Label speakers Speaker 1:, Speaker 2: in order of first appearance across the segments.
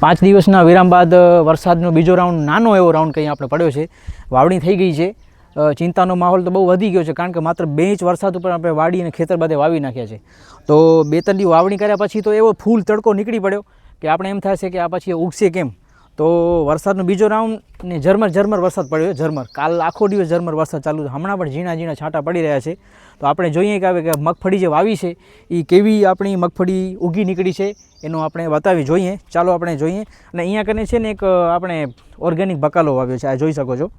Speaker 1: 5 દિવસના વિરામ બાદ વરસાદનો બીજો રાઉન્ડ, નાનો એવો રાઉન્ડ કંઈ આપણે પડ્યો છે. વાવણી થઈ ગઈ છે. ચિંતાનો માહોલ તો બહુ વધી ગયો છે, કારણ કે માત્ર 2 ઇંચ વરસાદ ઉપર આપણે વાડી અને ખેતર બધે વાવી નાખ્યા છે. તો 2-3 દિવસ વાવણી કર્યા પછી તો એવો ફૂલ તડકો નીકળી પડ્યો કે આપણે એમ થાય છે કે આ પછી ઉગશે કેમ. તો વરસાદનો બીજો રાઉન્ડ ને ઝરમર વરસાદ પડ્યો. ઝરમર કાલ આખો દિવસ ઝરમર વરસાદ ચાલુ છે. હમણાં પણ ઝીણા છાંટા પડી રહ્યા છે. તો આપણે જોઈએ કે મગફળી જે વાવી છે એ કેવી આપણી મગફળી ઉગી નીકળી છે એનું આપણે બતાવી જોઈએ. ચાલો આપણે જોઈએ. અને અહીંયા કને છે ને એક આપણે ઓર્ગેનિક બકાલો વાવ્યો છે. આ જોઈ શકો છો.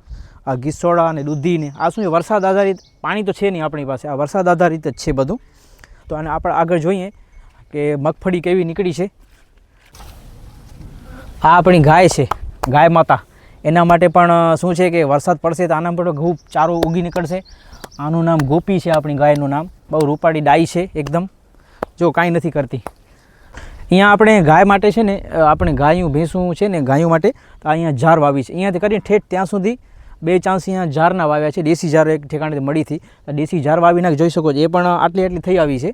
Speaker 1: આ ગીસોડા અને દૂધી ને આ શું છે, વરસાદ આધારિત. પાણી તો છે નહીં આપણી પાસે, આ વરસાદ આધારિત જ છે બધું. તો આને આપણે આગળ જોઈએ કે મગફળી કેવી નીકળી છે. આ આપણી ગાય છે, ગાય માતા. એના માટે પણ શું છે કે વરસાદ પડશે તો આના પર ખૂબ ચારો ઉગી નીકળશે. આનું નામ ગોપી છે, આપણી ગાયનું નામ. બહુ રૂપાળી ડાઈ છે એકદમ, જો કાંઈ નથી કરતી. અહીંયા આપણે ગાય માટે છે ને, આપણે ગાયું ભેંસું છે ને ગાયો માટે તો અહીંયા ઝાર વાવી છે. અહીંયાથી કરીને ઠેઠ ત્યાં સુધી 2 ચાંસ અહીંયા ઝારના વાવ્યા છે. દેશી ઝાર એક ઠેકાણેથી મળી હતી. દેશી ઝાર વાવી નાખ જોઈ શકો છો. એ પણ આટલી થઈ આવી છે.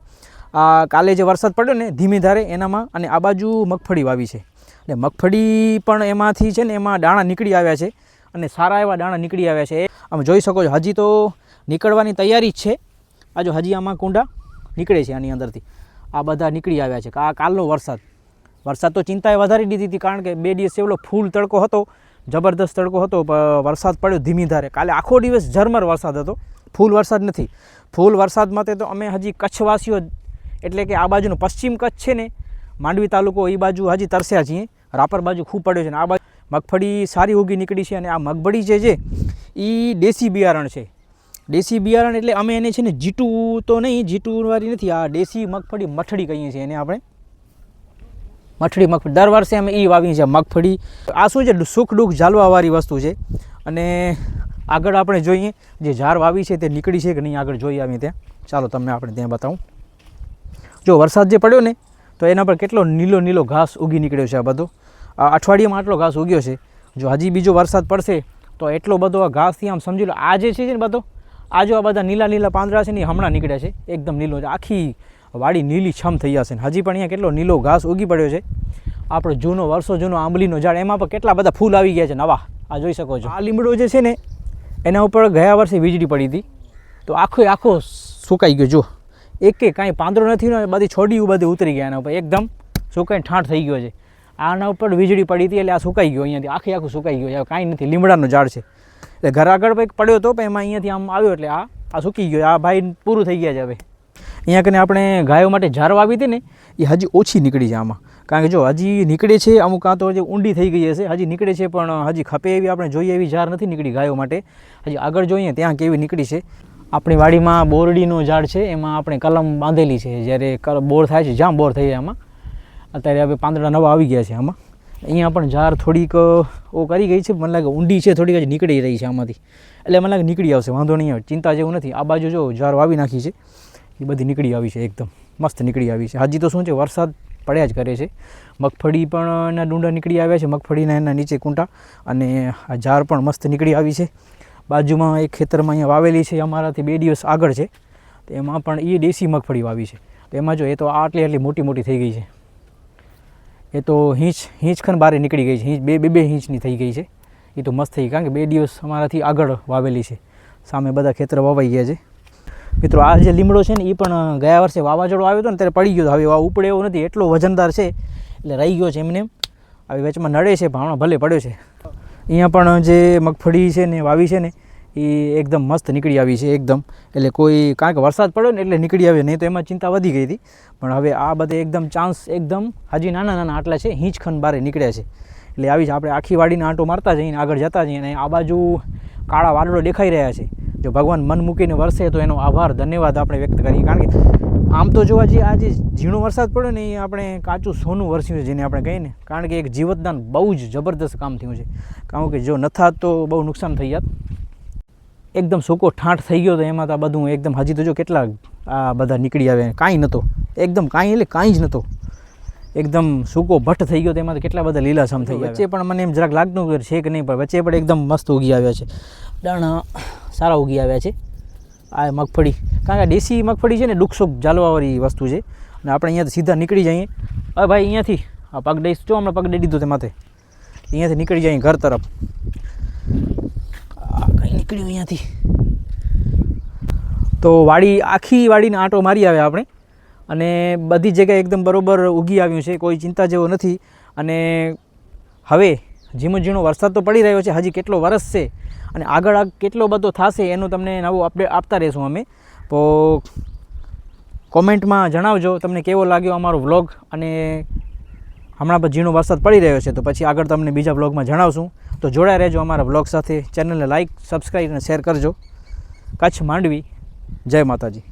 Speaker 1: કાલે જે વરસાદ પડ્યો ને ધીમી ધારે એનામાં, અને આ બાજુ મગફળી વાવી છે. એટલે મગફળી પણ એમાંથી છે ને એમાં દાણા નીકળી આવ્યા છે, અને સારા એવા દાણા નીકળી આવ્યા છે. આમ જોઈ શકો છો. હજી તો નીકળવાની તૈયારી જ છે. આ જો હજી આમાં કુંડા નીકળે છે આની અંદરથી. આ બધા નીકળી આવ્યા છે. આ કાલનો વરસાદ તો ચિંતાએ વધારી દીધી હતી, કારણ કે 2 દિવસ એવડો ફૂલ તડકો હતો, જબરદસ્ત તડકો હતો. વરસાદ પડ્યો ધીમી ધારે. કાલે આખો દિવસ ઝરમર વરસાદ હતો, ફૂલ વરસાદ નથી. ફૂલ વરસાદ માટે તો અમે હજી કચ્છવાસીઓ, એટલે કે આ બાજુનો પશ્ચિમ કચ્છ છે ને, માંડવી તાલુકો, એ બાજુ હજી તરસ્યા છીએ. રાપર બાજુ ખૂબ પડ્યો છે. અને આ બાજુ મગફળી સારી ઉગી નીકળી છે. અને આ મગફળી જે છે એ દેશી બિયારણ છે. દેશી બિયારણ એટલે અમે એને છે ને જીટું તો નહીં, જીટુવાળી નથી. આ દેશી મગફળી મઠડી કહીએ છીએ એને આપણે. મઠડી મગફળી દર વર્ષે અમે એ વાવીએ છીએ મગફળી. આ શું છે, સુખ દુઃખ ઝાલવાવાળી વસ્તુ છે. અને આગળ આપણે જોઈએ જે ઝાર વાવી છે તે નીકળી છે કે નહીં, આગળ જોઈ આવીએ ત્યાં. ચાલો તમને આપણે ત્યાં બતાવું. જો વરસાદ જે પડ્યો ને તો એના પર કેટલો નીલો ઘાસ ઉગી નીકળ્યો છે. આ બધો અઠવાડિયામાં આટલો ઘાસ ઉગ્યો છે. જો હજી બીજો વરસાદ પડશે તો એટલો બધો આ ઘાસથી આમ સમજી લો. આ જે છે ને બધો, આ જો આ બધા નીલા પાંદડા છે ને એ હમણાં નીકળ્યા છે. એકદમ નીલો છે. આખી વાડી નીલી છમ થઈ જશે. હજી પણ અહીંયા કેટલો નીલો ઘાસ ઉગી પડ્યો છે. આપણો વર્ષો જૂનો આંબલીનો ઝાડ, એમાં પણ કેટલા બધા ફૂલ આવી ગયા છે નવા. આ જોઈ શકો છો. આ લીમડો જે છે ને એના ઉપર ગયા વર્ષે વીજળી પડી હતી, તો આખો સુકાઈ ગયો. જો કાંઈ પાંદડો નથી ને, બધી છોડીઓ બધી ઉતરી ગયા એના ઉપર. એકદમ સુકાઈને ઠાંઠ થઈ ગયો છે. આના ઉપર વીજળી પડી હતી એટલે આ સુકાઈ ગયો. અહીંયાથી આખું સુકાઈ ગયો. કાંઈ નથી, લીમડાનો ઝાડ છે. એટલે ઘર આગળ કંઈક પડ્યો હતો, પણ એમાં અહીંયાથી આમ આવ્યો એટલે આ સૂકી ગયો. આ ભાઈ પૂરું થઈ ગયા છે. હવે અહીંયા કને આપણે ગાયો માટે ઝાર વાવી હતી ને એ હજી ઓછી નીકળી છે આમાં. કારણ કે જો હજી નીકળે છે અમુક, કાં તો જે ઊંડી થઈ ગઈ હશે, હજી નીકળે છે પણ હજી ખપે એવી આપણે જોઈએ એવી ઝાર નથી નીકળી ગાયો માટે. હજી આગળ જોઈએ ત્યાં કેવી નીકળી છે. આપણી વાડીમાં બોરડીનો ઝાડ છે, એમાં આપણે કલમ બાંધેલી છે. જ્યારે બોર થાય છે, જ્યાં બોર થઈ જાય એમાં અત્યારે હવે પાંદડા નવા આવી ગયા છે આમાં. અહીંયા પણ ઝાર થોડીક કરી ગઈ છે, મને લાગે ઊંડી છે થોડીક, જ નીકળી રહી છે આમાંથી. એટલે મને લાગે નીકળી આવશે, વાંધો નહીં આવે, ચિંતા જેવું નથી. આ બાજુ જો ઝાર વાવી નાખી છે એ બધી નીકળી આવી છે, એકદમ મસ્ત નીકળી આવી છે. હજી તો શું છે, વરસાદ પડ્યા જ કરે છે. મગફળી પણ એના ડુંડા નીકળી આવ્યા છે, મગફળીના એના નીચે કૂંટા. અને આ ઝાર પણ મસ્ત નીકળી આવી છે. બાજુમાં એક ખેતરમાં અહીંયા વાવેલી છે, અમારાથી 2 દિવસ આગળ છે, તો એમાં પણ એ દેશી મગફળી વાવી છે. તો એમાં જો એ તો આટલી મોટી થઈ ગઈ છે. એ તો હીંચ ખન બારે નીકળી ગઈ છે. હીંચ બે હિંચની થઈ ગઈ છે. એ તો મસ્ત થઈ, કારણ કે 2 દિવસ અમારાથી આગળ વાવેલી છે. સામે બધા ખેતર વાવાઈ ગયા છે. મિત્રો આ જે લીમડો છે ને એ પણ ગયા વર્ષે વાવાઝોડો આવ્યો હતો ને ત્યારે પડી ગયો. હવે ઉપડે એવો નથી, એટલો વજનદાર છે એટલે રહી ગયો છે એમને. હવે વચમાં નડે છે, ભાવણા ભલે પડ્યો છે. અહીંયા પણ જે મગફળી છે ને વાવી છે ને એ એકદમ મસ્ત નીકળી આવી છે એકદમ. એટલે કોઈ, કારણ કે વરસાદ પડ્યો ને એટલે નીકળી આવી, નહીં તો એમાં ચિંતા વધી ગઈ હતી. પણ હવે આ બધે એકદમ ચાન્સ, એકદમ હજી નાના આટલા છે, હિંચ ખન બારે નીકળ્યા છે. એટલે આવી જ આપણે આખી વાડીને આંટો મારતા જઈને આગળ જતા જઈએ. અને આ બાજુ કાળા વાદળો દેખાઈ રહ્યા છે. જો ભગવાન મન મૂકીને વરસે તો એનો આભાર, ધન્યવાદ આપણે વ્યક્ત કરીએ. કારણ કે આમ તો જોવા જઈએ આ જે ઝીણો વરસાદ પડ્યો ને એ આપણે કાચું સોનું વરસ્યું છે જેને આપણે કહીએ ને. કારણ કે એક જીવતદાન બહુ જ જબરદસ્ત કામ થયું છે. કારણ કે જો ન થાત તો બહુ નુકસાન થઈ જાત. એકદમ સૂકો ઠાંઠ થઈ ગયો તો એમાં તો બધું એકદમ, હજી તો જો કેટલા આ બધા નીકળી આવે, કાંઈ નહોતો એકદમ, કાંઈ જ નહોતો. એકદમ સૂકો ભટ્ટ થઈ ગયો તો એમાં તો કેટલા બધા લીલાછમ થઈ ગયા. વચ્ચે પણ મને એમ જરાક લાગતું છે કે નહીં, પણ વચ્ચે પણ એકદમ મસ્ત ઉગી આવ્યા છે. દાણા સારા ઉગી આવ્યા છે. આ મગફળી, કારણ કે દેશી મગફળી છે ને દુઃખ સુખ ઝાલવાવાળી વસ્તુ છે. અને આપણે અહીંયાથી સીધા નીકળી જઈએ. હવે ભાઈ અહીંયાથી આ પગ દઈશ જો હમણાં પગ દઈ દીધું તે માથે અહીંયાથી નીકળી જાય ઘર તરફ કંઈ નીકળ્યું અહીંયાથી તો વાડી આખી વાડીને આંટો મારી આવે આપણે અને બધી જગ્યાએ એકદમ બરોબર ઉગી આવ્યું છે કોઈ ચિંતા જેવો નથી અને હવે ઝીણો ઝીણો વરસાદ તો પડી રહ્યો છે હજી કેટલો વરસ છે અને આગળ કેટલો બધો થશે એનું તમને નવું અપડેટ આપતા રહીશું અમે તો કોમેન્ટમાં જણાવજો તમને કેવો લાગ્યો અમારો વ્લોગ અને હમણાં પણ ઝીણો વરસાદ પડી રહ્યો છે તો પછી આગળ તમને બીજા વ્લોગમાં જણાવશું તો જોડાઈ રહેજો અમારા વ્લોગ સાથે ચેનલને લાઇક સબસ્ક્રાઈબ અને શેર કરજો કચ્છ માંડવી જય માતાજી